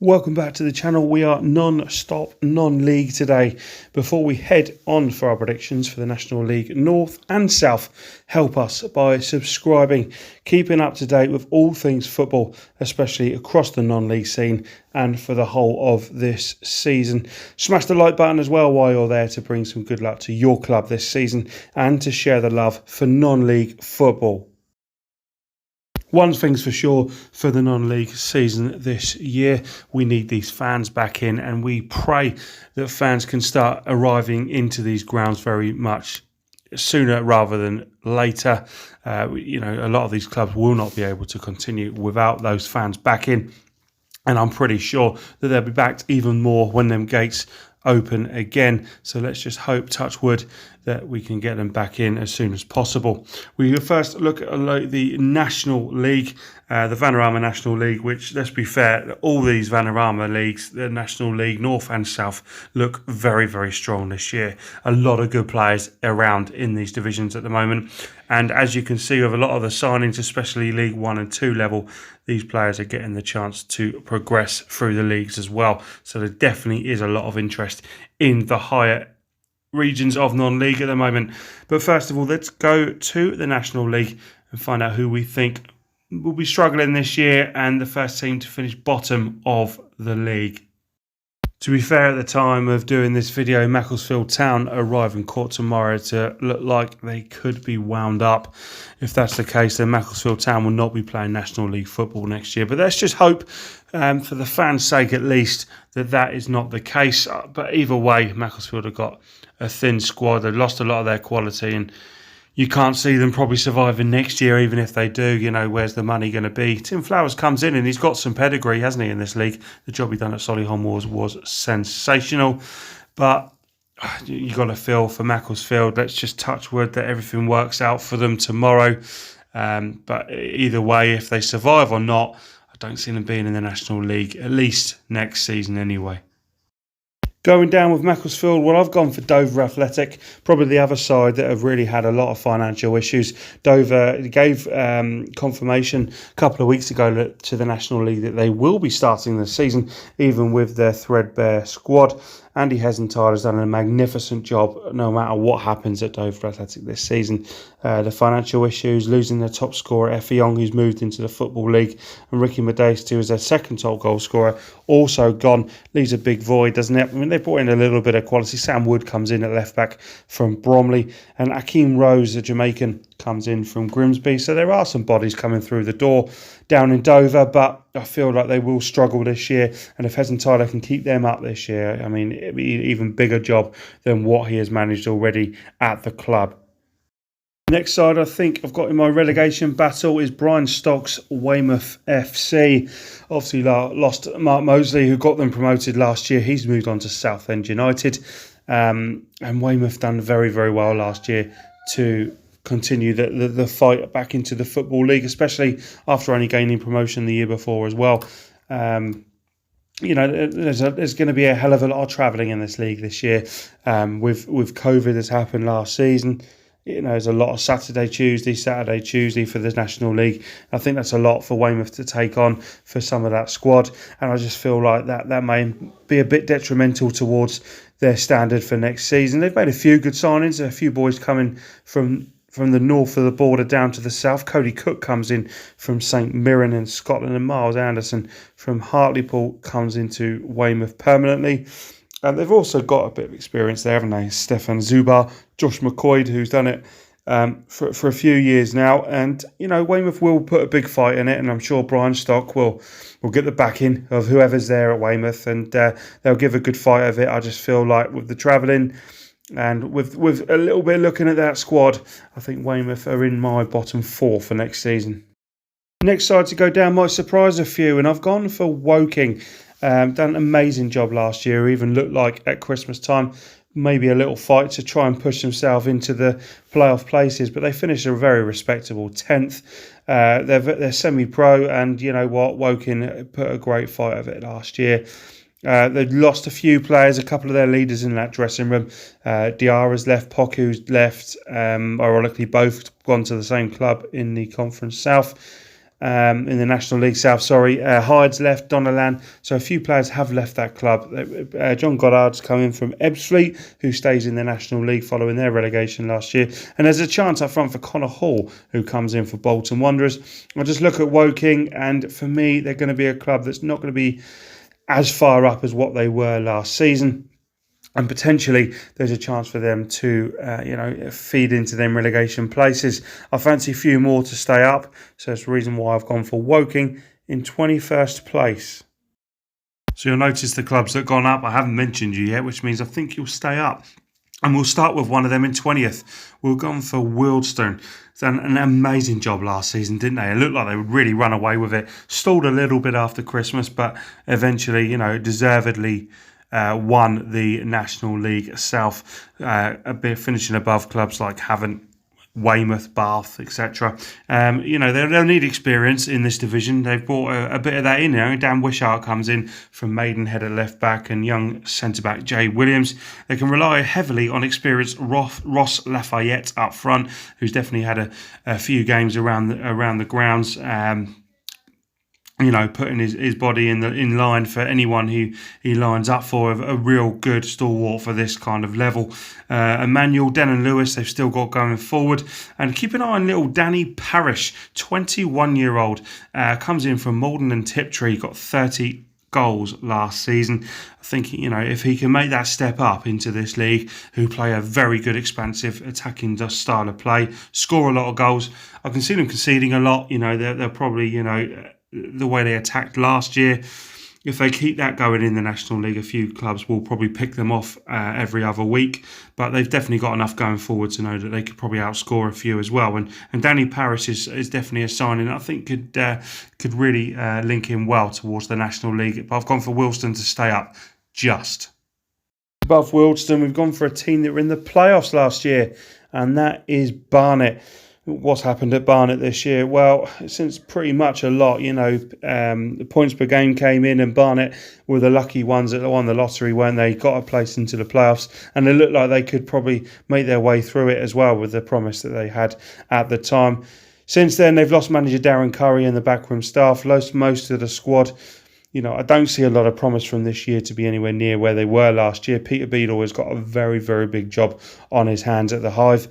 Welcome back to the channel. We are non-stop, non-league today. Before we head on for our predictions for the National League North and South, help us by subscribing, keeping up to date with all things football, especially across the non-league scene and for the whole of this season. Smash the like button as well while you're there to bring some good luck to your club this season and to share the love for non-league football. One thing's for sure for the non-league season this year, we need these fans back in, and we pray that fans can start arriving into these grounds very much sooner rather than later. A lot of these clubs will not be able to continue without those fans back in, and I'm pretty sure that they'll be backed even more when them gates open again. So let's just hope, touch wood, that we can get them back in as soon as possible. We will first look at the National League, the Vanarama National League, which, let's be fair, all these Vanarama leagues, the National League North and South, look very, very strong this year. A lot of good players around in these divisions at the moment. And as you can see with a lot of the signings, especially League 1 and 2 level, these players are getting the chance to progress through the leagues as well. So there definitely is a lot of interest in the higher regions of non-league at the moment. But first of all, let's go to the National League and find out who we think will be struggling this year and the first team to finish bottom of the league. To be fair, at the time of doing this video, Macclesfield Town arrive in court tomorrow to look like they could be wound up. If that's the case, then Macclesfield Town will not be playing National League football next year. But let's just hope, for the fans' sake at least, that that is not the case. But either way, Macclesfield have got a thin squad. They've lost a lot of their quality, and you can't see them probably surviving next year, even if they do. Where's the money going to be? Tim Flowers comes in and he's got some pedigree, hasn't he, in this league? The job he done at Solihull Moors was sensational. But you got to feel for Macclesfield. Let's just touch wood that everything works out for them tomorrow. But either way, if they survive or not, I don't see them being in the National League, at least next season anyway. Going down with Macclesfield, well, I've gone for Dover Athletic, probably the other side that have really had a lot of financial issues. Dover gave confirmation a couple of weeks ago to the National League that they will be starting the season, even with their threadbare squad. Andy Hesentide has done a magnificent job no matter what happens at Dover Athletic this season. The financial issues, losing their top scorer, Effie Young, who's moved into the Football League, and Ricky Modeste, who is their second top goal scorer, also gone. Leaves a big void, doesn't it? I mean, they brought in a little bit of quality. Sam Wood comes in at left back from Bromley, and Akeem Rose, a Jamaican, comes in from Grimsby. So there are some bodies coming through the door down in Dover, but I feel like they will struggle this year. And if Hesentide can keep them up this year, I mean, it'd be an even bigger job than what he has managed already at the club. Next side I think I've got in my relegation battle is Brian Stocks Weymouth FC. Obviously lost Mark Mosley, who got them promoted last year. He's moved on to Southend United. And Weymouth done very, very well last year to continue the fight back into the Football League, especially after only gaining promotion the year before as well. There's going to be a hell of a lot of travelling in this league this year. With COVID that's happened last season, there's a lot of Saturday, Tuesday for the National League. I think that's a lot for Weymouth to take on for some of that squad, and I just feel like that may be a bit detrimental towards their standard for next season. They've made a few good signings, a few boys coming from the north of the border down to the south. Cody Cook comes in from St Mirren in Scotland, and Miles Anderson from Hartlepool comes into Weymouth permanently. And they've also got a bit of experience there, haven't they? Stefan Zubar, Josh McCoy, who's done it for a few years now. And, Weymouth will put a big fight in it, and I'm sure Brian Stock will get the backing of whoever's there at Weymouth, and they'll give a good fight of it. I just feel like with the travelling and with a little bit looking at that squad, I think Weymouth are in my bottom four for next season. Next side to go down might surprise a few, and I've gone for Woking. Done an amazing job last year. Even looked like at Christmas time maybe a little fight to try and push themselves into the playoff places, but they finished a very respectable 10th. They're semi-pro, and you know what, Woking put a great fight of it last year. They've lost a few players, a couple of their leaders in that dressing room. Diarra's left, Poku's left. Ironically, both gone to the same club in the Conference South. in the National League South. Hyde's left, Donnellan. So a few players have left that club. John Goddard's coming from Ebbsfleet, who stays in the National League following their relegation last year. And there's a chance up front for Connor Hall, who comes in for Bolton Wanderers. I just look at Woking, and for me, they're going to be a club that's not going to be as far up as what they were last season. And potentially there's a chance for them to, feed into them relegation places. I fancy a few more to stay up. So that's the reason why I've gone for Woking in 21st place. So you'll notice the clubs that have gone up, I haven't mentioned you yet, which means I think you'll stay up. And we'll start with one of them in 20th. We've gone for Wealdstone. They've done an amazing job last season, didn't they? It looked like they would really run away with it. Stalled a little bit after Christmas, but eventually, deservedly won the National League South, a bit finishing above clubs like Havant, Weymouth, Bath, etc. They'll need experience in this division. They've brought a bit of that in now. Dan Wishart comes in from Maidenhead at left back and young centre back Jay Williams. They can rely heavily on experienced Ross Lafayette up front, who's definitely had a few games around the grounds. Putting his body in line for anyone who he lines up for, a real good stalwart for this kind of level. Emmanuel, Denon Lewis, they've still got going forward. And keep an eye on little Danny Parish, 21-year-old, comes in from Malden and Tiptree, got 30 goals last season. I think, if he can make that step up into this league, who play a very good, expansive, attacking style of play, score a lot of goals. I can see them conceding a lot. They're probably, the way they attacked last year. If they keep that going in the National League, a few clubs will probably pick them off every other week. But they've definitely got enough going forward to know that they could probably outscore a few as well. And Danny Parish is definitely a signing I think could really link in well towards the National League. But I've gone for Wealdstone to stay up just. Above Wealdstone, we've gone for a team that were in the playoffs last year, and that is Barnet. What's happened at Barnet this year? Well, since pretty much a lot, the points per game came in, and Barnet were the lucky ones that won the lottery, weren't they? Got a place into the playoffs, and it looked like they could probably make their way through it as well with the promise that they had at the time. Since then, they've lost manager Darren Curry and the backroom staff, lost most of the squad. I don't see a lot of promise from this year to be anywhere near where they were last year. Peter Beadle has got a very, very big job on his hands at the Hive.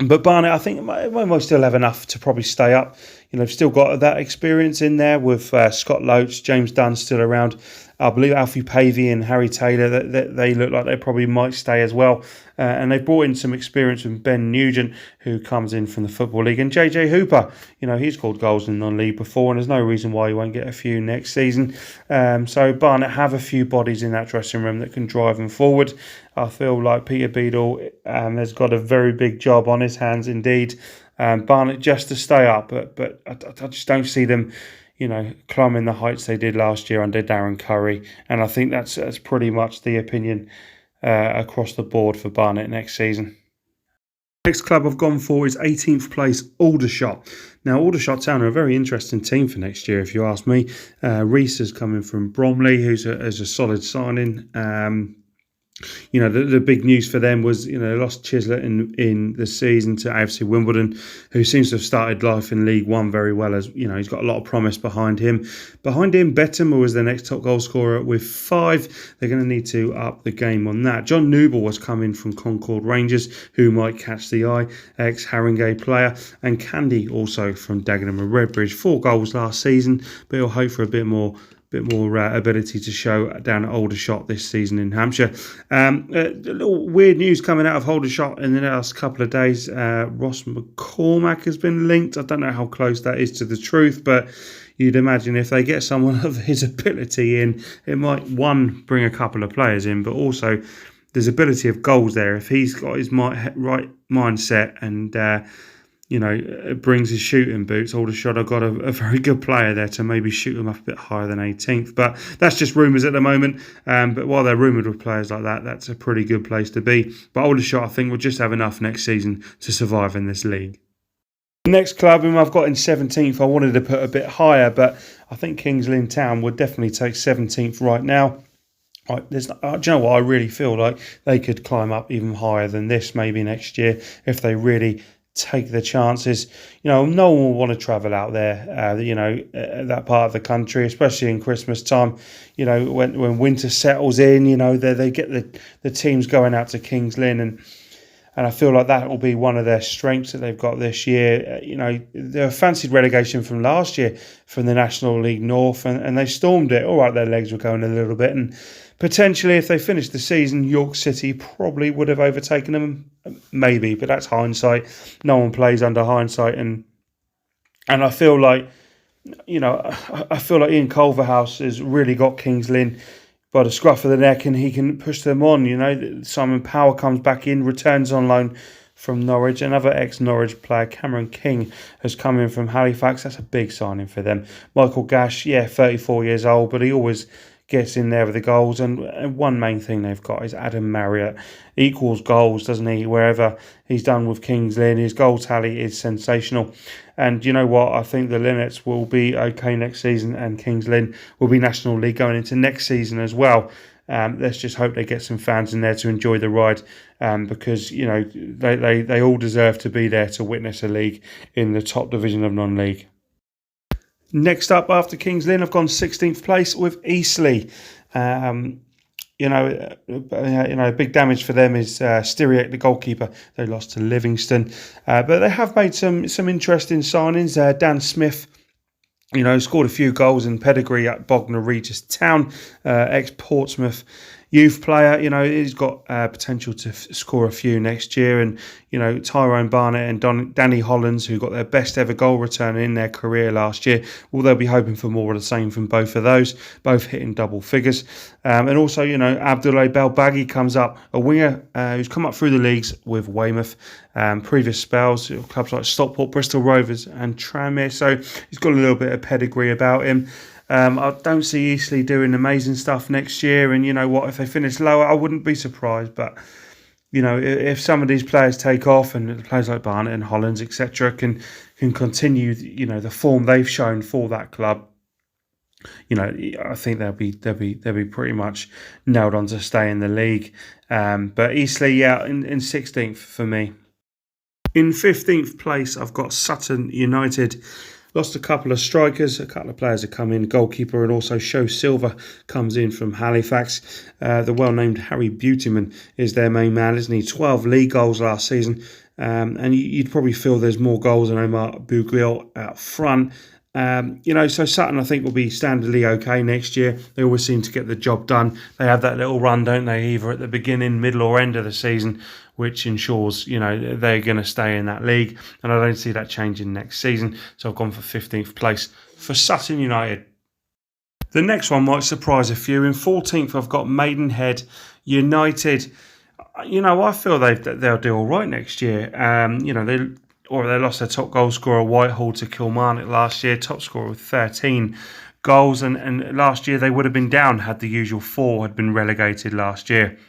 But Barnet, I think, might still have enough to probably stay up. They've still got that experience in there with Scott Loach, James Dunn still around. I believe Alfie Pavey and Harry Taylor, they look like they probably might stay as well. And they've brought in some experience from Ben Nugent, who comes in from the Football League. And JJ Hooper, he's scored goals in non-league before, and there's no reason why he won't get a few next season. So Barnet have a few bodies in that dressing room that can drive them forward. I feel like Peter Beadle has got a very big job on his hands indeed. Barnet just to stay up, but I just don't see them, climbing the heights they did last year under Darren Curry. And I think that's pretty much the opinion across the board for Barnet next season. Next club I've gone for is 18th place Aldershot. Now, Aldershot Town are a very interesting team for next year, if you ask me. Reese is coming from Bromley, who's a solid signing. The big news for them was, they lost Chislett in the season to AFC Wimbledon, who seems to have started life in League One very well. As he's got a lot of promise behind him. Behind him, Bettimer was the next top goal scorer with 5. They're going to need to up the game on that. John Newble was coming from Concord Rangers, who might catch the eye, ex-Haringey player, and Candy also from Dagenham and Redbridge. 4 goals last season, but he'll hope for a bit more ability to show down at Aldershot this season in Hampshire. A little weird news coming out of Aldershot in the last couple of days. Ross McCormack has been linked. I don't know how close that is to the truth, but you'd imagine if they get someone of his ability in, it might, one, bring a couple of players in, but also there's ability of goals there. If he's got his right mindset and it brings his shooting boots, Aldershot have got a very good player there to maybe shoot them up a bit higher than 18th. But that's just rumours at the moment. But while they're rumoured with players like that, that's a pretty good place to be. But Aldershot, I think, will just have enough next season to survive in this league. The next club whom I've got in 17th, I wanted to put a bit higher, but I think Kings Lynn Town would definitely take 17th right now. Do you know what? I really feel like they could climb up even higher than this maybe next year if they really take the chances. No one will want to travel out there, that part of the country, especially in Christmas time. When winter settles in, they get the teams going out to Kings Lynn, and I feel like that will be one of their strengths that they've got this year. They fancied relegation from last year from the National League North, and they stormed it. All right, their legs were going a little bit, and potentially if they finished the season, York City probably would have overtaken them, maybe, but that's hindsight. No one plays under hindsight, and I feel like, Ian Culverhouse has really got Kings Lynn by the scruff of the neck, and he can push them on. Simon Power comes back in, returns on loan from Norwich. Another ex-Norwich player, Cameron King, has come in from Halifax. That's a big signing for them. Michael Gash, 34 years old, but he always gets in there with the goals, and one main thing they've got is Adam Marriott. Equals goals, doesn't he? Wherever he's done with Kings Lynn, his goal tally is sensational. And you know what? I think the Linnets will be okay next season, and Kings Lynn will be National League going into next season as well. Let's just hope they get some fans in there to enjoy the ride, because they all deserve to be there to witness a league in the top division of non-league. Next up, after Kings Lynn, I've gone 16th place with Eastleigh. Big damage for them is Styriek, the goalkeeper. They lost to Livingston, but they have made some interesting signings. Dan Smith, scored a few goals in pedigree at Bognor Regis Town, ex-Portsmouth youth player. He's got potential to score a few next year. And, Tyrone Barnett and Danny Hollands, who got their best ever goal return in their career last year. Well, they'll be hoping for more of the same from both of those, both hitting double figures. And also, Abdoulaye Belbaghi comes up, a winger who's come up through the leagues with Weymouth. Previous spells, clubs like Stockport, Bristol Rovers and Tranmere. So he's got a little bit of pedigree about him. I don't see Eastleigh doing amazing stuff next year, and if they finish lower, I wouldn't be surprised. But if some of these players take off, and players like Barnett and Hollands, etc., can continue, the form they've shown for that club, I think they'll be pretty much nailed on to stay in the league. But Eastleigh, in 16th for me. In 15th place, I've got Sutton United. Lost a couple of strikers, a couple of players have come in, goalkeeper, and also Show Silver comes in from Halifax. The well-named Harry Beautyman is their main man, isn't he? 12 league goals last season, and you'd probably feel there's more goals than Omar Bouguil out front. So Sutton, I think, will be standardly okay next year. They always seem to get the job done. They have that little run, don't they, either at the beginning, middle or end of the season, which ensures, they're going to stay in that league. And I don't see that changing next season. So I've gone for 15th place for Sutton United. The next one might surprise a few. In 14th, I've got Maidenhead United. I feel they'll do all right next year. They lost their top goal scorer Whitehall to Kilmarnock last year, top scorer with 13 goals. And last year they would have been down had the usual 4 had been relegated last year.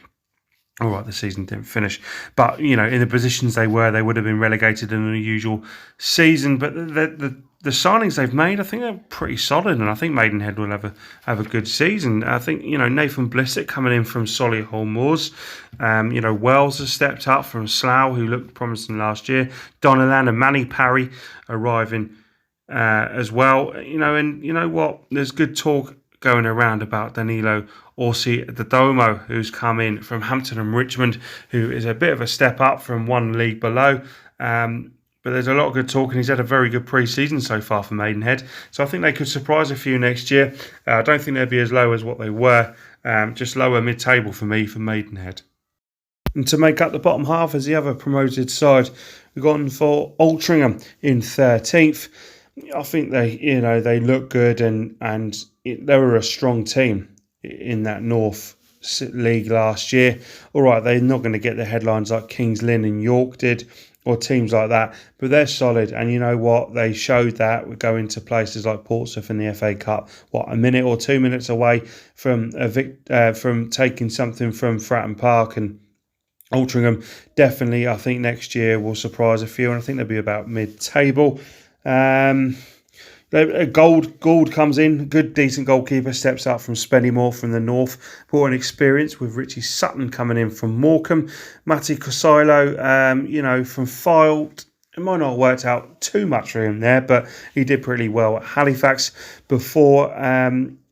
All right, the season didn't finish. But, in the positions they would have been relegated in the usual season. But the signings they've made, I think they're pretty solid. And I think Maidenhead will have a good season. I think, Nathan Blissett coming in from Solihull Moors. Wells has stepped up from Slough, who looked promising last year. Donnellan and Manny Parry arriving as well. And you know what? There's good talk going around about Danilo Orsi Domo, who's come in from Hampton and Richmond, who is a bit of a step up from one league below. But there's a lot of good talk, and he's had a very good pre-season so far for Maidenhead. So I think they could surprise a few next year. I don't think they'll be as low as what they were, just lower mid-table for me for Maidenhead. And to make up the bottom half as the other promoted side, we've gone for Altrincham in 13th. I think they look good, and they were a strong team in that North League last year. All right, they're not going to get the headlines like Kings Lynn and York did, or teams like that, but they're solid. And you know what? They showed that with going to places like Portsmouth in the FA Cup, a minute or 2 minutes away from taking something from Fratton Park. And Altrincham definitely, I think, next year will surprise a few, and I think they'll be about mid-table. Gould comes in, good, decent goalkeeper, steps up from Spennymoor from the north, brought an experience with Richie Sutton coming in from Morecambe. Matti Cosilo, from Fylde, it might not have worked out too much for him there, but he did pretty well at Halifax before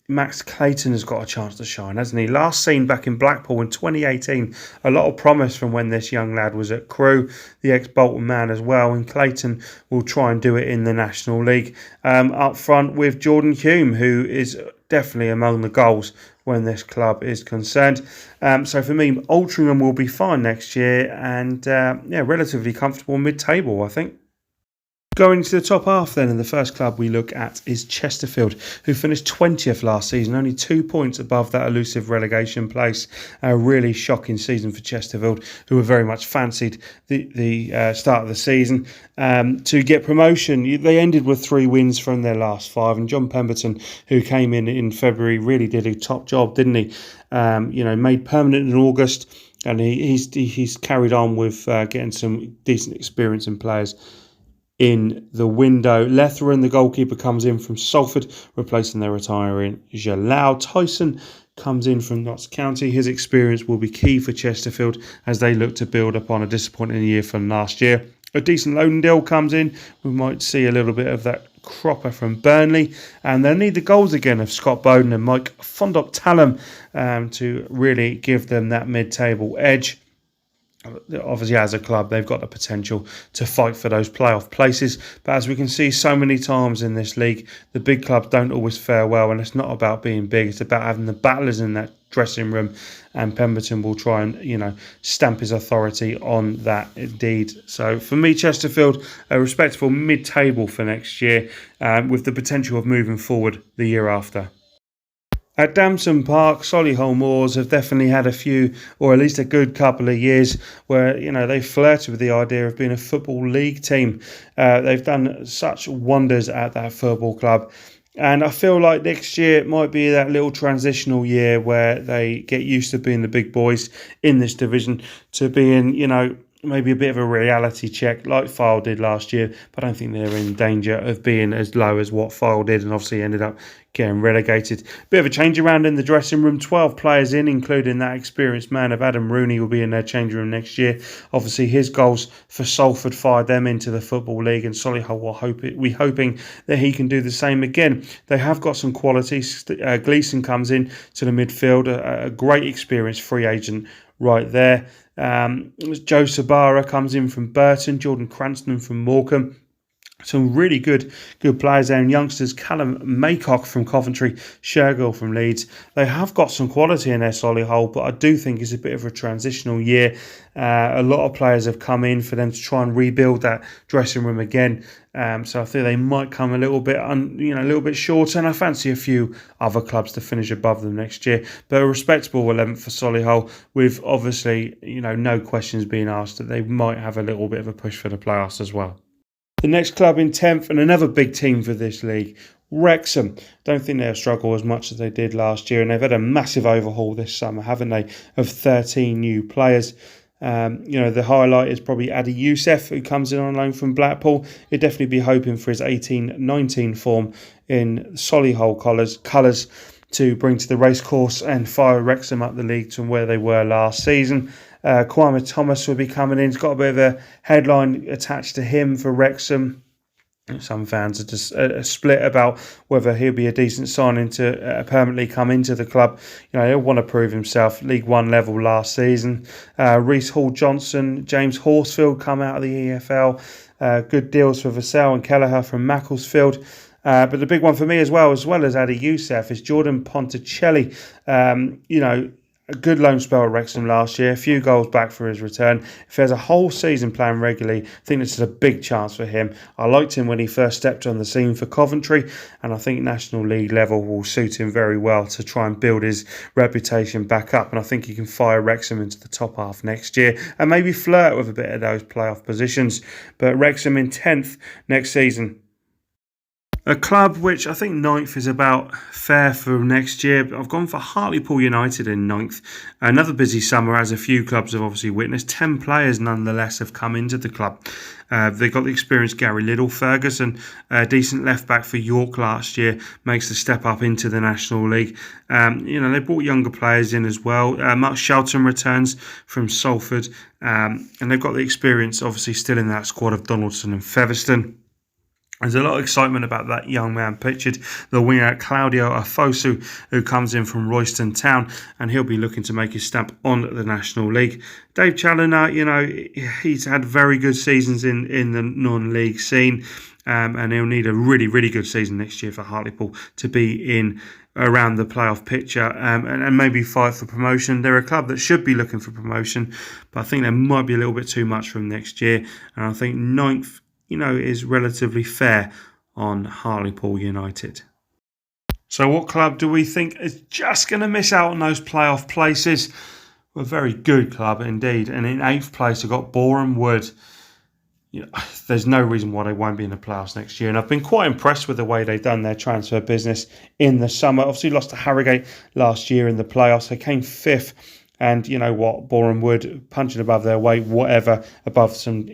Max Clayton has got a chance to shine, hasn't he? Last seen back in Blackpool in 2018. A lot of promise from when this young lad was at Crewe, the ex-Bolton man as well, and Clayton will try and do it in the National League. Up front with Jordan Hume, who is definitely among the goals when this club is concerned. So for me, Altrincham will be fine next year and relatively comfortable mid-table, I think. Going to the top half then, and the first club we look at is Chesterfield, who finished 20th last season, only 2 points above that elusive relegation place. A really shocking season for Chesterfield, who were very much fancied the start of the season to get promotion. They ended with 3 wins from their last 5, and John Pemberton, who came in February, really did a top job, didn't he? Made permanent in August, and he's carried on with getting some decent experience in players in the window. Letheran, the goalkeeper, comes in from Salford, replacing their retiring Jalal. Tyson comes in from Notts County. His experience will be key for Chesterfield as they look to build upon a disappointing year from last year. A decent loan deal comes in. We might see a little bit of that cropper from Burnley, and they'll need the goals again of Scott Bowden and Mike Fondop-Tallam to really give them that mid-table edge. Obviously, as a club, they've got the potential to fight for those playoff places. But as we can see so many times in this league, the big clubs don't always fare well. And it's not about being big. It's about having the battlers in that dressing room. And Pemberton will try and, stamp his authority on that indeed. So for me, Chesterfield, a respectable mid-table for next year with the potential of moving forward the year after. At Damson Park, Solihull Moors have definitely had a few, or at least a good couple of years, where they flirted with the idea of being a football league team. They've done such wonders at that football club, and I feel like next year it might be that little transitional year where they get used to being the big boys in this division, to being maybe a bit of a reality check like Fyle did last year, but I don't think they're in danger of being as low as what Fyle did and obviously ended up getting relegated. Bit of a change around in the dressing room. 12 players in, including that experienced man of Adam Rooney, will be in their changing room next year. Obviously, his goals for Salford fired them into the Football League, and Solihull we're hoping that he can do the same again. They have got some quality. Gleeson comes in to the midfield, a great experienced free agent right there. Joe Sabara comes in from Burton, Jordan Cranston from Morecambe. Some really good players there, and youngsters. Callum Maycock from Coventry, Shergill from Leeds. They have got some quality in their Solihull, but I do think it's a bit of a transitional year. A lot of players have come in for them to try and rebuild that dressing room again. So I think they might come a little bit short, and I fancy a few other clubs to finish above them next year. But a respectable 11th for Solihull, with obviously no questions being asked that they might have a little bit of a push for the playoffs as well. The next club in 10th, and another big team for this league, Wrexham. Don't think they'll struggle as much as they did last year, and they've had a massive overhaul this summer, haven't they, of 13 new players. The highlight is probably Adi Youssef, who comes in on loan from Blackpool. He'd definitely be hoping for his 18-19 form in Solihull colours to bring to the racecourse and fire Wrexham up the league from where they were last season. Kwame Thomas will be coming in. He's got a bit of a headline attached to him for Wrexham. Some fans are just split about whether he'll be a decent signing to permanently come into the club. He'll want to prove himself. League One level last season. Reece Hall-Johnson, James Horsfield come out of the EFL. Good deals for Vassell and Kelleher from Macclesfield. But the big one for me as well as Adi Youssef, is Jordan Ponticelli. A good loan spell at Wrexham last year, a few goals back for his return. If there's a whole season playing regularly, I think this is a big chance for him. I liked him when he first stepped on the scene for Coventry, and I think National League level will suit him very well to try and build his reputation back up. And I think he can fire Wrexham into the top half next year and maybe flirt with a bit of those playoff positions. But Wrexham in 10th next season. A club which I think ninth is about fair for next year. I've gone for Hartlepool United in ninth. Another busy summer, as a few clubs have obviously witnessed. 10 players nonetheless have come into the club. They've got the experienced Gary Liddell. Ferguson, a decent left back for York last year, makes the step up into the National League. They brought younger players in as well. Mark Shelton returns from Salford, and they've got the experience obviously still in that squad of Donaldson and Featherstone. There's a lot of excitement about that young man pictured, the winger Claudio Afosu, who comes in from Royston Town, and he'll be looking to make his stamp on the National League. Dave Challoner, he's had very good seasons in the non-league scene, and he'll need a really, really good season next year for Hartlepool to be in around the playoff picture and maybe fight for promotion. They're a club that should be looking for promotion, but I think there might be a little bit too much from next year, and I think ninth is relatively fair on Hartlepool United. So what club do we think is just going to miss out on those playoff places? A very good club indeed. And in 8th place, we've got Boreham Wood. There's no reason why they won't be in the playoffs next year. And I've been quite impressed with the way they've done their transfer business in the summer. Obviously lost to Harrogate last year in the playoffs. They came 5th. And you know what, Boreham Wood punching above their weight, whatever, above some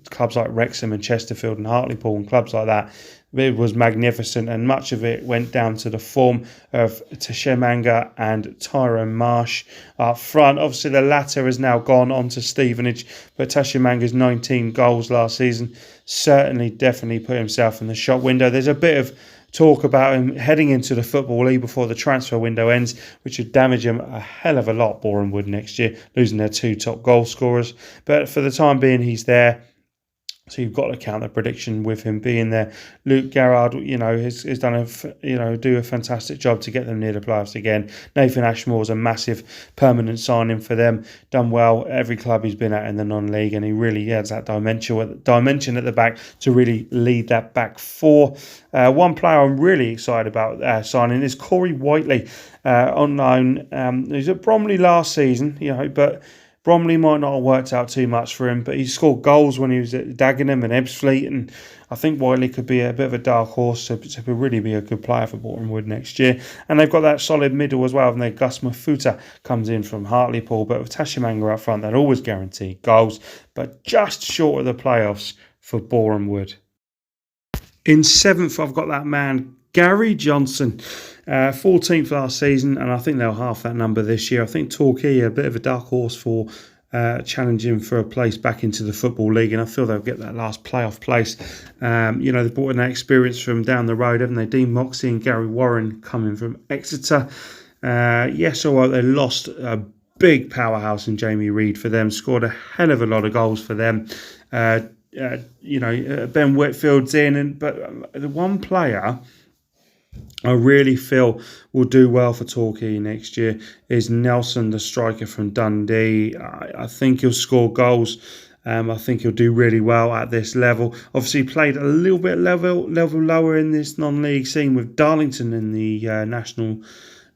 clubs like Wrexham and Chesterfield and Hartlepool and clubs like that. It was magnificent, and much of it went down to the form of Tashimanga and Tyrone Marsh up front. Obviously, the latter has now gone on to Stevenage, but Tashimanga's 19 goals last season definitely put himself in the shop window. There's a bit of talk about him heading into the Football League before the transfer window ends, which would damage him a hell of a lot, Boreham Wood, next year, losing their 2 top goal scorers. But for the time being, he's there. So you've got to count the prediction with him being there. Luke Garrard, has done a fantastic job to get them near the playoffs again. Nathan Ashmore's a massive permanent signing for them. Done well every club he's been at in the non-league, and he really adds that dimension at the back to really lead that back four. One player I'm really excited about signing is Corey Whiteley on loan. He was at Bromley last season, but Bromley might not have worked out too much for him, but he scored goals when he was at Dagenham and Ebbsfleet, and I think Whiteley could be a bit of a dark horse to really be a good player for Boreham Wood next year. And they've got that solid middle as well, and their Gus Mafuta comes in from Hartlepool, but with Tashimanga up front, they'll always guarantee goals, but just short of the playoffs for Boreham Wood. In 7th, I've got that man, Gary Johnson, 14th last season, and I think they'll half that number this year. I think Torquay are a bit of a dark horse for challenging for a place back into the Football League, and I feel they'll get that last playoff place. They brought in that experience from down the road, haven't they? Dean Moxey and Gary Warren coming from Exeter. Yes, all right, they lost a big powerhouse in Jamie Reid for them, scored a hell of a lot of goals for them. Ben Whitfield's in, but the one player I really feel will do well for Torquay next year is Nelson, the striker from Dundee. I think he'll score goals. I think he'll do really well at this level. Obviously, played a little bit level lower in this non-league scene with Darlington in the National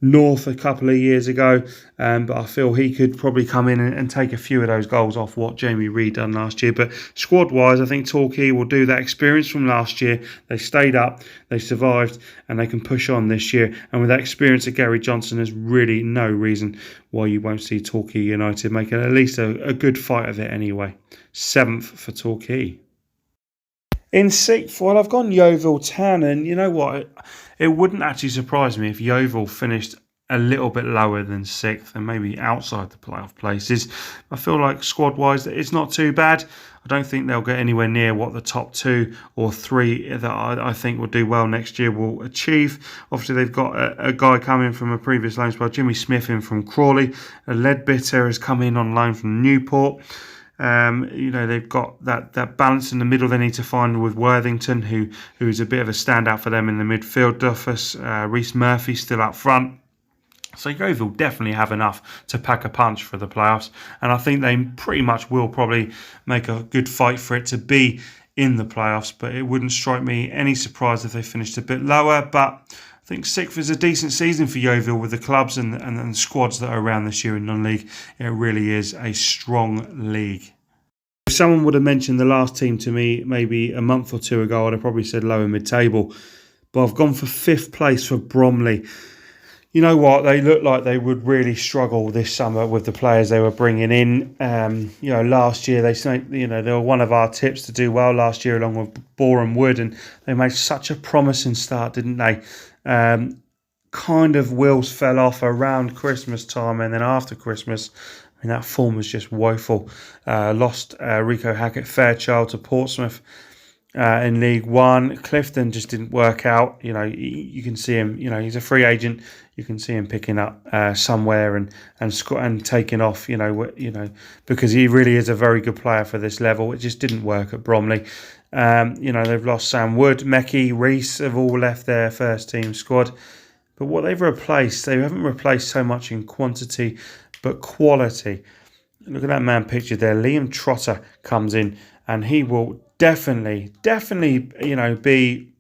North a couple of years ago, but I feel he could probably come in and take a few of those goals off what Jamie Reid done last year. But squad-wise, I think Torquay will do that experience from last year. They stayed up, they survived, and they can push on this year. And with that experience of Gary Johnson, there's really no reason why you won't see Torquay United making at least a good fight of it anyway. 7th for Torquay. In 6th, well, I've gone Yeovil Town, and you know what? It wouldn't actually surprise me if Yeovil finished a little bit lower than 6th and maybe outside the playoff places. I feel like squad-wise, it's not too bad. I don't think they'll get anywhere near what the top 2 or 3 that I think will do well next year will achieve. Obviously, they've got a guy coming from a previous loan spell, Jimmy Smith in from Crawley. Leadbitter has come in on loan from Newport. They've got that balance in the middle they need to find with Worthington, who's a bit of a standout for them in the midfield. Duffus, Reece Murphy still up front. So Yeovil definitely have enough to pack a punch for the playoffs, and I think they pretty much will probably make a good fight for it to be in the playoffs, but it wouldn't strike me any surprise if they finished a bit lower. But I think 6th is a decent season for Yeovil with the clubs and the squads that are around this year in non-league. It really is a strong league. If someone would have mentioned the last team to me maybe a month or two ago, I'd have probably said lower mid-table. But I've gone for 5th place for Bromley. You know what? They look like they would really struggle this summer with the players they were bringing in. Last year they were one of our tips to do well last year, along with Boreham Wood, and they made such a promising start, didn't they? Kind of wheels fell off around Christmas time, and then after Christmas, that form was just woeful. Lost Rico Hackett-Fairchild to Portsmouth. In League One, Clifton just didn't work out. You can see him. He's a free agent. You can see him picking up somewhere and taking off. Because he really is a very good player for this level. It just didn't work at Bromley. They've lost Sam Wood, Mecky, Reese have all left their first team squad. But what they've replaced, they haven't replaced so much in quantity, but quality. Look at that man pictured there. Liam Trotter comes in, and he will definitely, be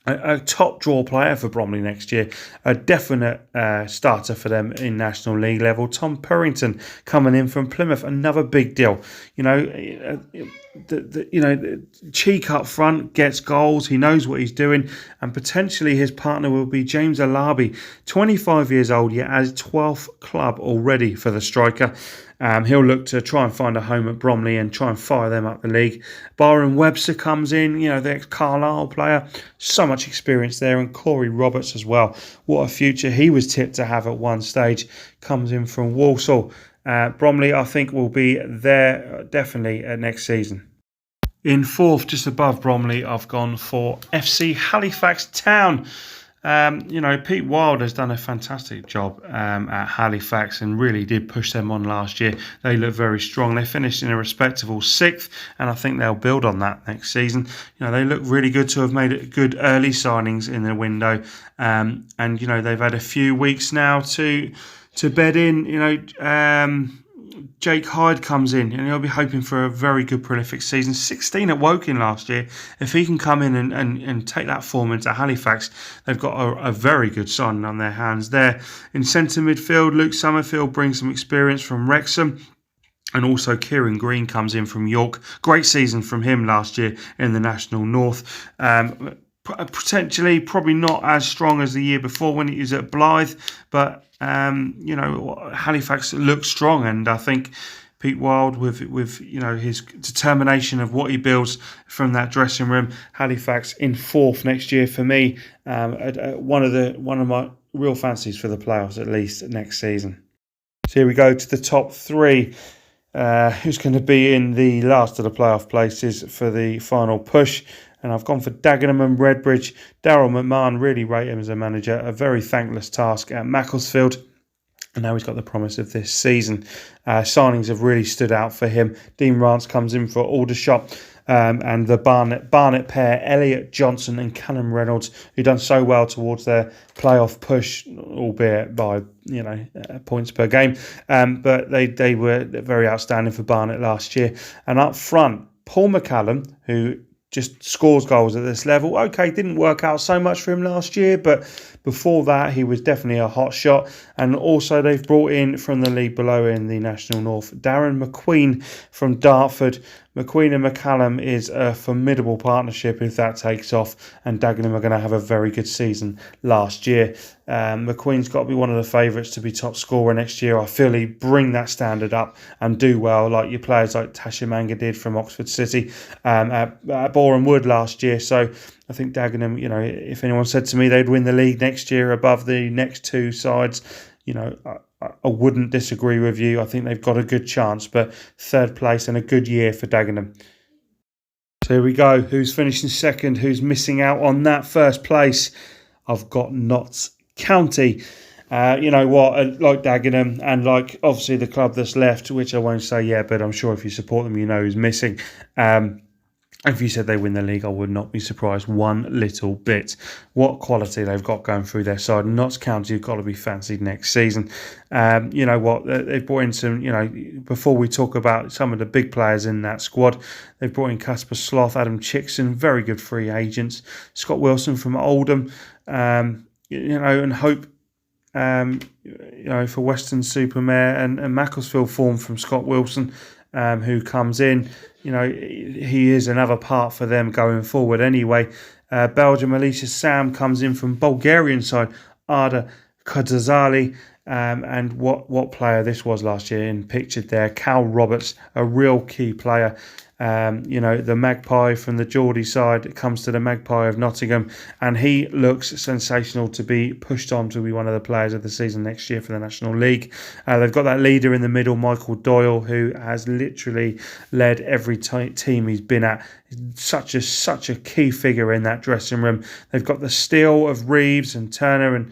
a top draw player for Bromley next year. A definite starter for them in National League level. Tom Perrington coming in from Plymouth, another big deal. Cheek up front, gets goals. He knows what he's doing, and potentially his partner will be James Alabi, 25 years old, yet has 12th club already for the striker. He'll look to try and find a home at Bromley and try and fire them up the league. Byron Webster comes in, the ex-Carlisle player. So much experience there. And Corey Roberts as well. What a future he was tipped to have at one stage. Comes in from Walsall. Bromley, I think, will be there definitely next season. In 4th, just above Bromley, I've gone for FC Halifax Town. Pete Wild has done a fantastic job at Halifax and really did push them on last year. They look very strong. They finished in a respectable 6th, and I think they'll build on that next season. They look really good to have made good early signings in the window, and they've had a few weeks now to bed in. Jake Hyde comes in, and he'll be hoping for a very good prolific season. 16 at Woking last year. If he can come in and take that form into Halifax, they've got a very good signing on their hands there. In centre midfield, Luke Summerfield brings some experience from Wrexham. And also Kieran Green comes in from York. Great season from him last year in the National North. Potentially, probably not as strong as the year before when he was at Blythe, but Halifax looks strong, and I think Pete Wild with his determination of what he builds from that dressing room, Halifax in 4th next year for me. One of my real fancies for the playoffs at least next season. So here we go to the top 3. Who's going to be in the last of the playoff places for the final push? And I've gone for Dagenham and Redbridge. Daryl McMahon, really rate him as a manager. A very thankless task at Macclesfield. And now he's got the promise of this season. Signings have really stood out for him. Dean Rance comes in for Aldershot. And the Barnet pair, Elliot Johnson and Callum Reynolds, who done so well towards their playoff push, albeit by points per game. But they were very outstanding for Barnet last year. And up front, Paul McCallum, who just scores goals at this level. Okay, didn't work out so much for him last year, but before that, he was definitely a hot shot. And also, they've brought in from the league below in the National North, Darren McQueen from Dartford. McQueen and McCallum is a formidable partnership if that takes off, and Dagenham are going to have a very good season last year. McQueen's got to be one of the favourites to be top scorer next year. I feel he bring that standard up and do well, like your players like Tashamanga did from Oxford City at Boreham Wood last year. So I think Dagenham, if anyone said to me they'd win the league next year above the next two sides, I wouldn't disagree with you. I think they've got a good chance, but 3rd place and a good year for Dagenham. So here we go. Who's finishing 2nd? Who's missing out on that 1st place? I've got Notts County. Like Dagenham and like obviously the club that's left, which I won't say yet, but I'm sure if you support them, who's missing. If you said they win the league, I would not be surprised one little bit. What quality they've got going through their side. Notts County have got to be fancied next season. They've brought in some, before we talk about some of the big players in that squad, they've brought in Casper Sloth, Adam Chickson, very good free agents. Scott Wilson from Oldham, and Hope, for Western Supermare and Macclesfield form from Scott Wilson, who comes in. He is another part for them going forward anyway. Belgium, Alicia Sam comes in from Bulgarian side, Arda Kadzali. And what player this was last year in pictured there. Cal Roberts, a real key player. The Magpie from the Geordie side comes to the Magpie of Nottingham, and he looks sensational to be pushed on to be one of the players of the season next year for the National League. They've got that leader in the middle, Michael Doyle, who has literally led every team he's been at. Such a key figure in that dressing room. They've got the steel of Reeves and Turner and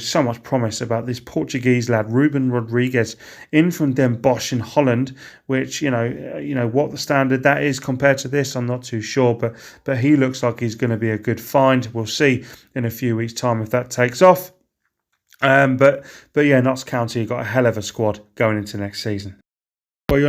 so much promise about this Portuguese lad, Ruben Rodriguez, in from Den Bosch in Holland, which, what the standard that is compared to this, I'm not too sure, but he looks like he's going to be a good find. We'll see in a few weeks' time if that takes off. But Notts County got a hell of a squad going into next season. Well, you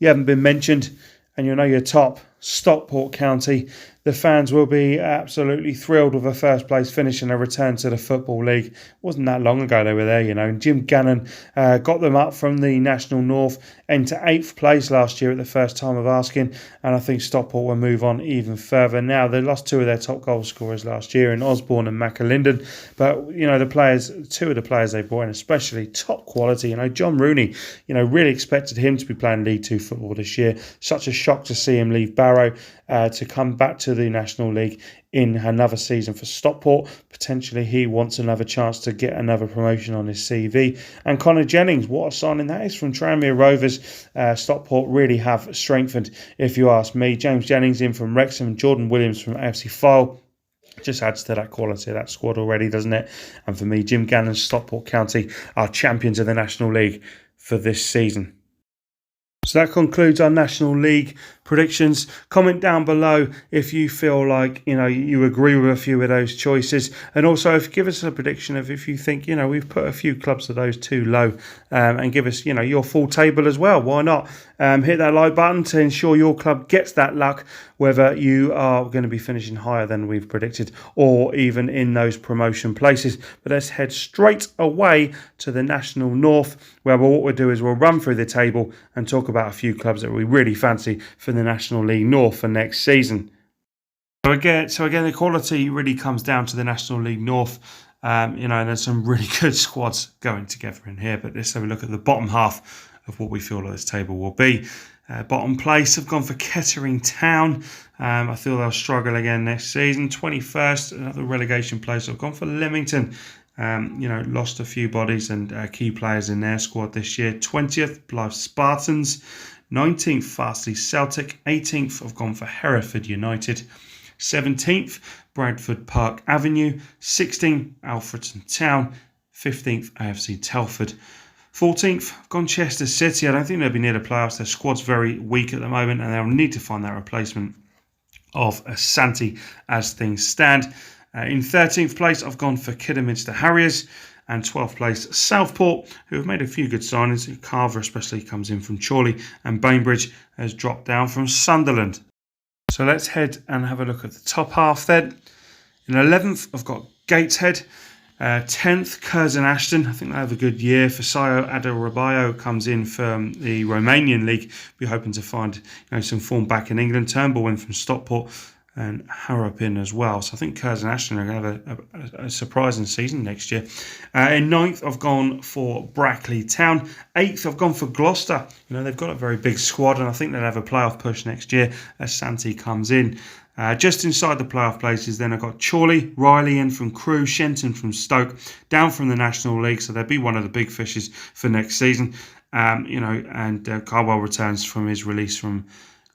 haven't been mentioned, and your top, Stockport County. The fans will be absolutely thrilled with a first place finish and a return to the Football League. It wasn't that long ago they were there, And Jim Gannon got them up from the National North into 8th place last year at the first time of asking. And I think Stockport will move on even further now. They lost 2 of their top goal scorers last year in Osborne and McAlinden. But, the players, 2 of the players they brought in, especially top quality. John Rooney, really expected him to be playing League 2 football this year. Such a shock to see him leave Barrow to come back to the National League in another season for Stockport. Potentially he wants another chance to get another promotion on his CV. And Connor Jennings, what a signing that is from Tranmere Rovers. Stockport really have strengthened, if you ask me. James Jennings in from Wrexham, Jordan Williams from AFC Fylde. Just adds to that quality of that squad already, doesn't it? And for me, Jim Gannon's Stockport County are champions of the National League for this season. So that concludes our National League predictions. Comment down below if you feel like, you agree with a few of those choices. And also, give us a prediction of if you think, we've put a few clubs of those too low. And give us, your full table as well. Why not? Hit that like button to ensure your club gets that luck, whether you are going to be finishing higher than we've predicted or even in those promotion places. But let's head straight away to the National North, where what we'll do is we'll run through the table and talk about a few clubs that we really fancy for the National League North for next season. So again, the quality really comes down to the National League North. And there's some really good squads going together in here. But let's have a look at the bottom half of what we feel like this table will be. Bottom place, I've gone for Kettering Town. I feel they'll struggle again next season. 21st, another relegation place. I've gone for Leamington. Lost a few bodies and key players in their squad this year. 20th, Blythe Spartans. 19th, Farsley Celtic. 18th, I've gone for Hereford United. 17th, Bradford Park Avenue. 16th, Alfreton Town. 15th, AFC Telford. 14th, I've gone Chester City. I don't think they'll be near the playoffs. Their squad's very weak at the moment and they'll need to find that replacement of Asante as things stand. In 13th place, I've gone for Kidderminster Harriers. And 12th place, Southport, who have made a few good signings. Carver especially comes in from Chorley, and Bainbridge has dropped down from Sunderland. So let's head and have a look at the top half then. In 11th, I've got Gateshead. 10th, Curzon Ashton. I think they have a good year. Fasayo Adebayo comes in from the Romanian League. We're hoping to find some form back in England. Turnbull in from Stockport. And Harrop in as well. So I think Curzon Ashton are going to have a surprising season next year. In 9th, I've gone for Brackley Town. 8th, I've gone for Gloucester. They've got a very big squad and I think they'll have a playoff push next year as Santi comes in. Just inside the playoff places, then I've got Chorley, Riley in from Crewe, Shenton from Stoke, down from the National League. So they'll be one of the big fishes for next season. And Carwell returns from his release from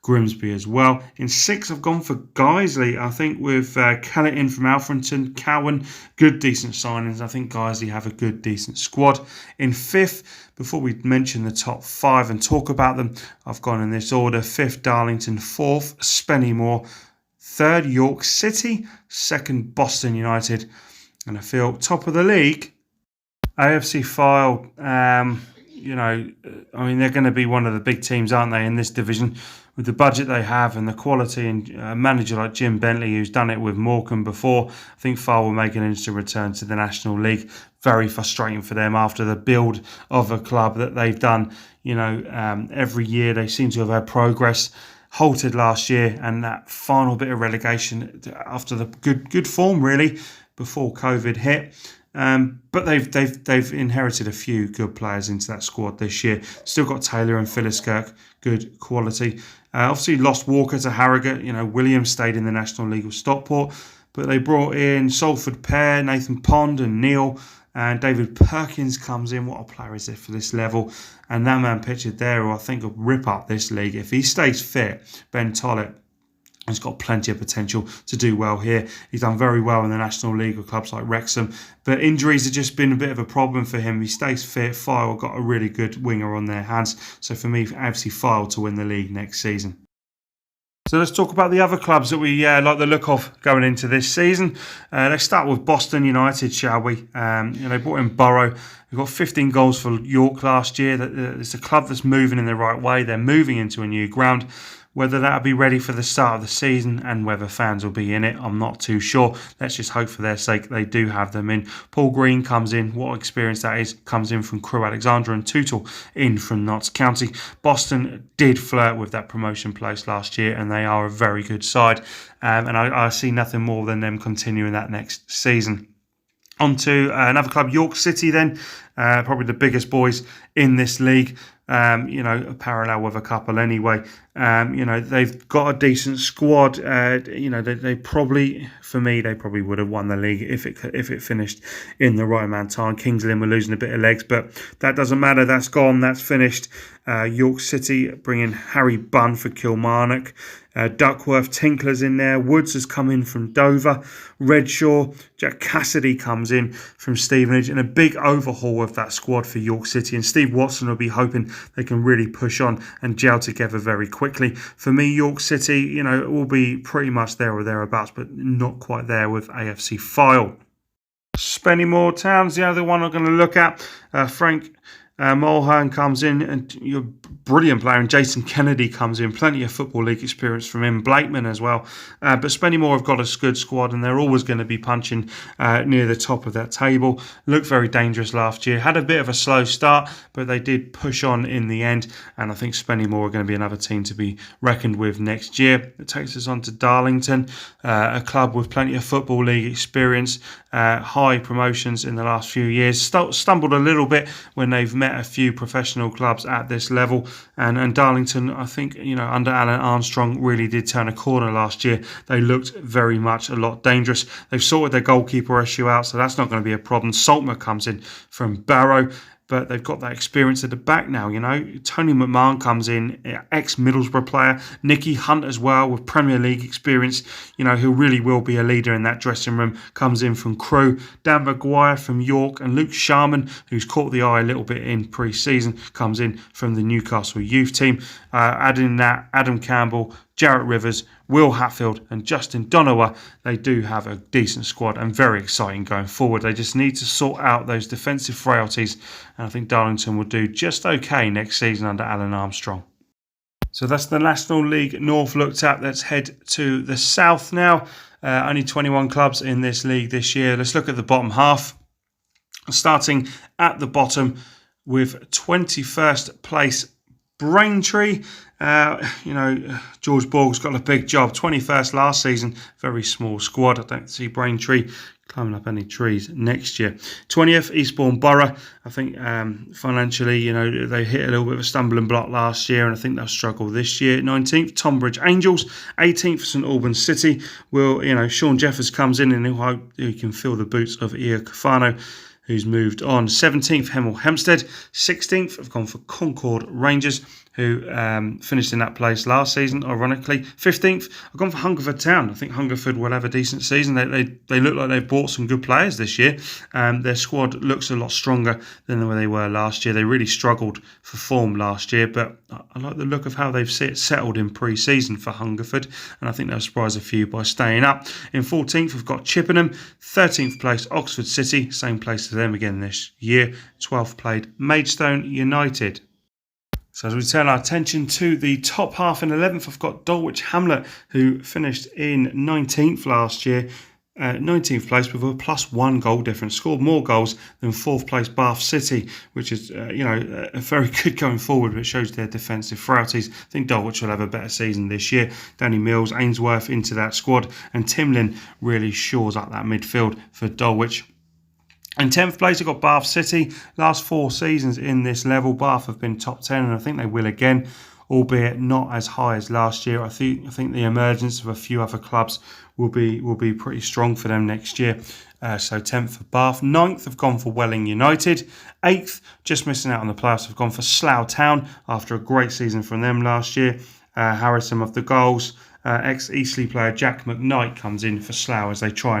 Grimsby as well. In 6th, I've gone for Guiseley. I think with Kellett in from Alfreton, Cowan, good decent signings. I think Guiseley have a good decent squad. In 5th, before we mention the top 5 and talk about them, I've gone in this order. 5th, Darlington. 4th, Spennymoor. 3rd, York City. 2nd, Boston United. And I feel top of the league, AFC Fylde. They're going to be one of the big teams, aren't they, in this division? With the budget they have and the quality and a manager like Jim Bentley, who's done it with Morecambe before, I think Fylde will make an instant return to the National League. Very frustrating for them after the build of a club that they've done. Every year they seem to have had progress. halted last year, and that final bit of relegation after the good form really before COVID hit. But they've inherited a few good players into that squad this year. Still got Taylor and Philliskirk, good quality. Obviously lost Walker to Harrogate. Williams stayed in the National League with Stockport, but they brought in Salford Pear, Nathan Pond and Neil. And David Perkins comes in. What a player is it for this level? And that man pictured there, who I think will rip up this league. If he stays fit, Ben Tollett has got plenty of potential to do well here. He's done very well in the National League with clubs like Wrexham. But injuries have just been a bit of a problem for him. He stays fit. Fyle got a really good winger on their hands. So for me, AFC Fyle to win the league next season. So let's talk about the other clubs that we like the look of going into this season. Let's start with Boston United, shall we? They brought in Burrow. They got 15 goals for York last year. It's a club that's moving in the right way. They're moving into a new ground. Whether that'll be ready for the start of the season and whether fans will be in it, I'm not too sure. Let's just hope for their sake they do have them in. Paul Green comes in. What experience that is. Comes in from Crewe Alexandra, and Tootle in from Notts County. Boston did flirt with that promotion place last year, and they are a very good side. And I see nothing more than them continuing that next season. On to another club, York City then. Probably the biggest boys in this league. A parallel with a couple anyway. They've got a decent squad. They probably would have won the league if it finished in the right amount of time. Kings Lynn were losing a bit of legs, but that doesn't matter. That's gone. That's finished. York City bringing Harry Bunn for Kilmarnock. Duckworth, Tinkler's in there. Woods has come in from Dover. Redshaw, Jack Cassidy comes in from Stevenage, and a big overhaul of that squad for York City. And Steve Watson will be hoping they can really push on and gel together very quickly. For me, York City, it will be pretty much there or thereabouts, but not quite there with AFC Fyle. Spennymoor Town's the other one I'm going to look at. Frank Mulhern comes in, and you're a brilliant player, and Jason Kennedy comes in. Plenty of Football League experience from him. Blakeman as well. But Spennymoor have got a good squad, and they're always going to be punching near the top of that table. Looked very dangerous last year. Had a bit of a slow start, but they did push on in the end, and I think Spennymoor are going to be another team to be reckoned with next year. It takes us on to Darlington, a club with plenty of Football League experience, high promotions in the last few years. Stumbled a little bit when they've met a few professional clubs at this level, and Darlington, I think, under Alan Armstrong, really did turn a corner last year. They looked very much a lot dangerous. They've sorted their goalkeeper issue out, so that's not going to be a problem. Saltmer comes in from Barrow, but they've got that experience at the back now. Tony McMahon comes in, ex-Middlesbrough player. Nicky Hunt as well, with Premier League experience, who really will be a leader in that dressing room, comes in from Crewe. Dan Maguire from York, and Luke Sharman, who's caught the eye a little bit in pre-season, comes in from the Newcastle youth team. Adding that, Adam Campbell, Jarrett Rivers, Will Hatfield and Justin Donowa, they do have a decent squad and very exciting going forward. They just need to sort out those defensive frailties, and I think Darlington will do just okay next season under Alan Armstrong. So that's the National League North looked at. Let's head to the South now. Only 21 clubs in this league this year. Let's look at the bottom half. Starting at the bottom with 21st place Braintree. George Borg's got a big job. 21st last season, very small squad. I don't see Braintree climbing up any trees next year. 20th, Eastbourne Borough. I think financially, they hit a little bit of a stumbling block last year, and I think they'll struggle this year. 19th, Tonbridge Angels. 18th, St Albans City. Sean Jeffers comes in, and he'll hope he can fill the boots of Ian Cafano, who's moved on. 17th, Hemel Hempstead. 16th, have gone for Concord Rangers, who finished in that place last season, ironically. 15th, I've gone for Hungerford Town. I think Hungerford will have a decent season. They look like they've bought some good players this year. Their squad looks a lot stronger than the way they were last year. They really struggled for form last year, but I like the look of how they've settled in pre-season for Hungerford, and I think they'll surprise a few by staying up. In 14th, we've got Chippenham. 13th place, Oxford City. Same place to them again this year. 12th played Maidstone United. So as we turn our attention to the top half, in 11th, I've got Dolwich Hamlet, who finished in 19th last year. 19th place with a +1 goal difference, scored more goals than 4th place Bath City, which is very good going forward, but it shows their defensive frailties. I think Dolwich will have a better season this year. Danny Mills, Ainsworth into that squad, and Timlin really shores up that midfield for Dolwich. In 10th place, we've got Bath City. Last 4 seasons in this level, Bath have been top 10, and I think they will again, albeit not as high as last year. I think the emergence of a few other clubs will be pretty strong for them next year. So 10th for Bath. 9th have gone for Welling United. 8th, just missing out on the playoffs, have gone for Slough Town after a great season from them last year. Harrison of the goals. Ex-Eastleigh player Jack McKnight comes in for Slough as they try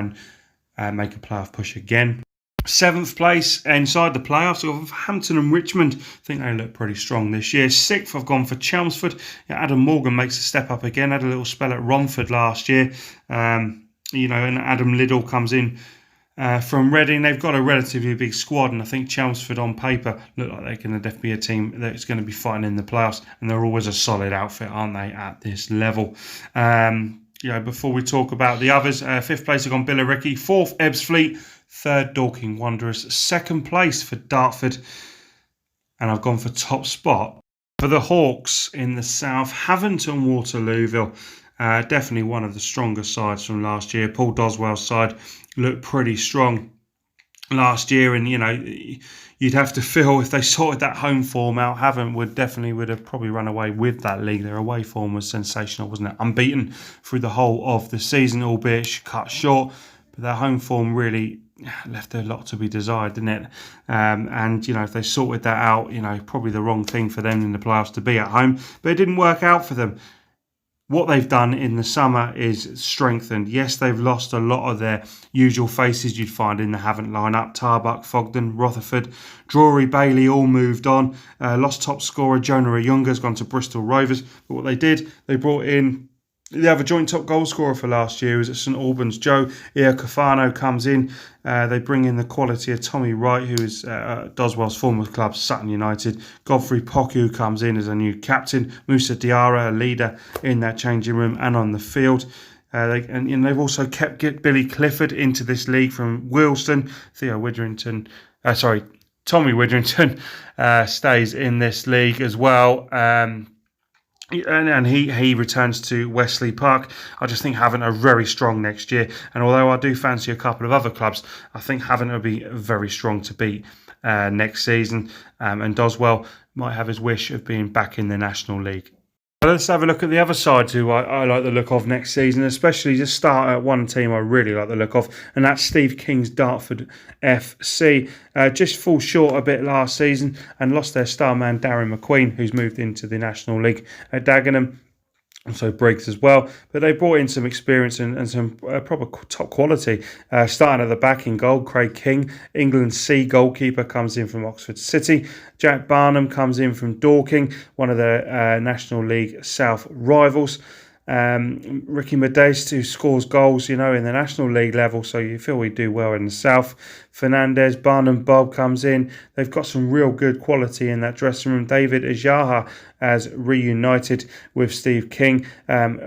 and make a playoff push again. 7th place inside the playoffs of Hampton and Richmond. I think they look pretty strong this year. 6th, I've gone for Chelmsford. Adam Morgan makes a step up again. Had a little spell at Romford last year. And Adam Liddell comes in from Reading. They've got a relatively big squad, and I think Chelmsford on paper look like they're going to definitely be a team that's going to be fighting in the playoffs, and they're always a solid outfit, aren't they, at this level? Before we talk about the others, 5th place have gone Billericay. 4th, Ebbsfleet. 3rd, Dorking Wanderers. 2nd place for Dartford. And I've gone for top spot for the Hawks in the south. Haventon Waterlooville. Definitely one of the stronger sides from last year. Paul Doswell's side looked pretty strong last year, and you'd have to feel if they sorted that home form out, Haventon would have probably run away with that league. Their away form was sensational, wasn't it? Unbeaten through the whole of the season, albeit cut short, but their home form really left a lot to be desired, didn't it? If they sorted that out, probably the wrong thing for them in the playoffs to be at home, but it didn't work out for them. What they've done in the summer is strengthened. Yes, they've lost a lot of their usual faces you'd find in the Havant lineup. Tarbuck, Fogden, Rotherford, Drury, Bailey all moved on. Lost top scorer Jonah Ayunga's gone to Bristol Rovers. But what they did, they brought in the other joint top goal scorer for last year, was at St Albans. Joe Iacofano comes in. They bring in the quality of Tommy Wright, who is Doswell's former club, Sutton United. Godfrey Poku comes in as a new captain. Musa Diarra, a leader in that changing room and on the field. They've also kept Billy Clifford into this league from Wilston. Tommy Widrington stays in this league as well. And he returns to Wesley Park. I just think Havant are very strong next year. And although I do fancy a couple of other clubs, I think Havant will be very strong to beat next season. And Doswell might have his wish of being back in the National League. Let's have a look at the other side who I like the look of next season, especially just start at one team I really like the look of, and that's Steve King's Dartford FC. Just fall short a bit last season and lost their star man Darren McQueen, who's moved into the National League at Dagenham. Also Briggs as well, but they brought in some experience and some proper top quality. Starting at the back in goal, Craig King, England's C goalkeeper, comes in from Oxford City. Jack Barnum comes in from Dorking, one of the National League South rivals. Ricky Modeste, who scores goals, in the National League level, so you feel we do well in the South. Fernandez, Barnum Bob comes in. They've got some real good quality in that dressing room. David Ajaha has reunited with Steve King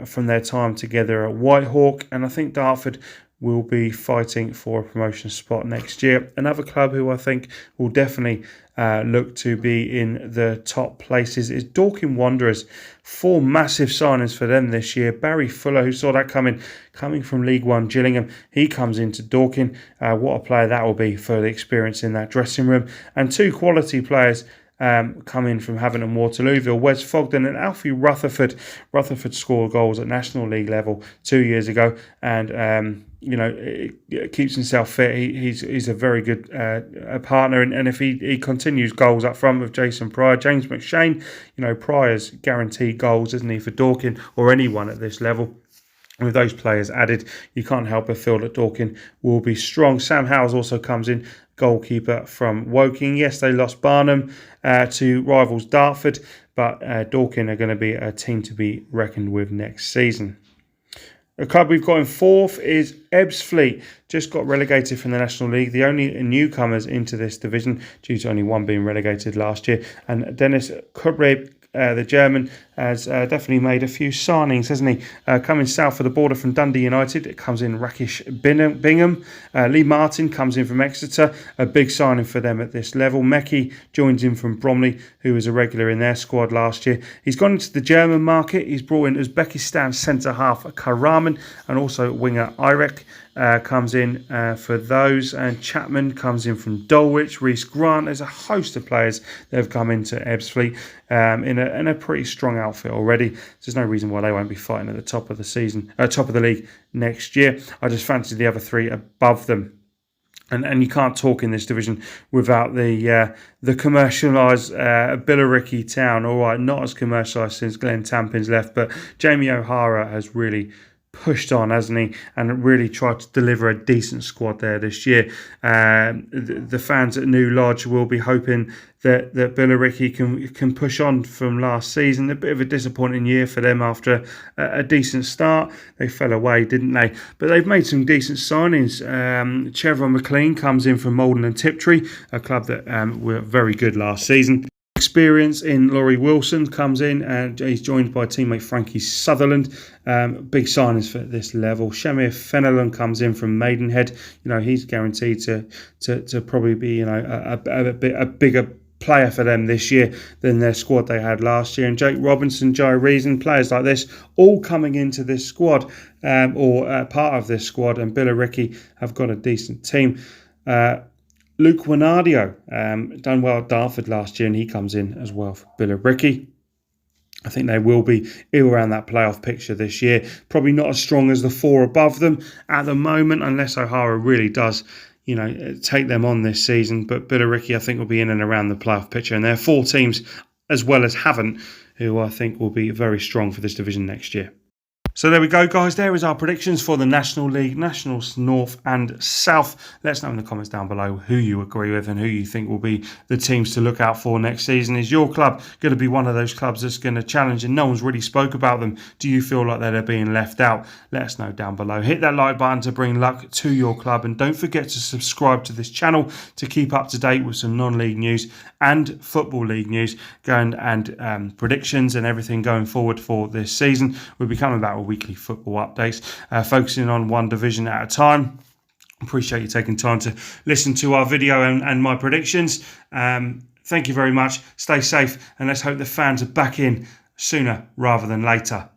from their time together at Whitehawk, and I think Dartford will be fighting for a promotion spot next year. Another club who I think will definitely look to be in the top places is Dorking Wanderers. 4 massive signings for them this year. Barry Fuller, who saw that coming from League One Gillingham, he comes into Dorking. What a player that will be for the experience in that dressing room. And 2 quality players come in from Haventon Waterlooville, Wes Fogden and Alfie Rutherford. Rutherford scored goals at National League level 2 years ago, and keeps himself fit. He's a very good partner, and if he continues goals up front with Jason Pryor, James McShane, Pryor's guaranteed goals, isn't he, for Dorking or anyone at this level. With those players added, you can't help but feel that Dorking will be strong. Sam Howes also comes in, goalkeeper from Woking. Yes, they lost Barnum to rivals Dartford, but Dorking are going to be a team to be reckoned with next season. The club we've got in 4th is Ebbsfleet. Just got relegated from the National League. The only newcomers into this division, due to only one being relegated last year. And Dennis Kubreb the German has definitely made a few signings, hasn't he? Coming south of the border from Dundee United, it comes in Rakesh Bingham. Lee Martin comes in from Exeter, a big signing for them at this level. Mecki joins in from Bromley, who was a regular in their squad last year. He's gone into the German market. He's brought in Uzbekistan centre-half Karaman and also winger Irek. Comes in for those, and Chapman comes in from Dolwich. Reece Grant. There's a host of players that have come into Ebbsfleet in a pretty strong outfit already. There's no reason why they won't be fighting at the top of the season, top of the league next year. I just fancy the other three above them. And you can't talk in this division without the commercialised Billericay Town. All right, not as commercialised since Glenn Tampin's left, but Jamie O'Hara has really pushed on, hasn't he, and really tried to deliver a decent squad there this year. The fans at New Lodge will be hoping that Billericay can push on from last season. A bit of a disappointing year for them after a decent start. They fell away, didn't they? But they've made some decent signings. Chevron McLean comes in from Malden and Tiptree, a club that were very good last season. Experience in Laurie Wilson comes in, and he's joined by teammate Frankie Sutherland. Big signings for this level. Shamir Fenelon comes in from Maidenhead. He's guaranteed to probably be a bigger player for them this year than their squad they had last year. And Jake Robinson, Joe Reason, players like this, all coming into this squad or part of this squad. And Billericay have got a decent team. Luke Winadio done well at Dartford last year, and he comes in as well for Billericay. I think they will be around that playoff picture this year. Probably not as strong as the four above them at the moment, unless O'Hara really does, take them on this season. But Billericay, I think, will be in and around the playoff picture. And there are four teams, as well as Havant, who I think will be very strong for this division next year. So there we go, guys. There is our predictions for the National League, Nationals North and South. Let us know in the comments down below who you agree with and who you think will be the teams to look out for next season. Is your club going to be one of those clubs that's going to challenge and no one's really spoke about them? Do you feel like they're being left out? Let us know down below. Hit that like button to bring luck to your club, and don't forget to subscribe to this channel to keep up to date with some non-league news and Football League news and predictions and everything going forward for this season. We'll be coming back with weekly football updates, focusing on one division at a time. Appreciate you taking time to listen to our video and my predictions. Thank you very much. Stay safe, and let's hope the fans are back in sooner rather than later.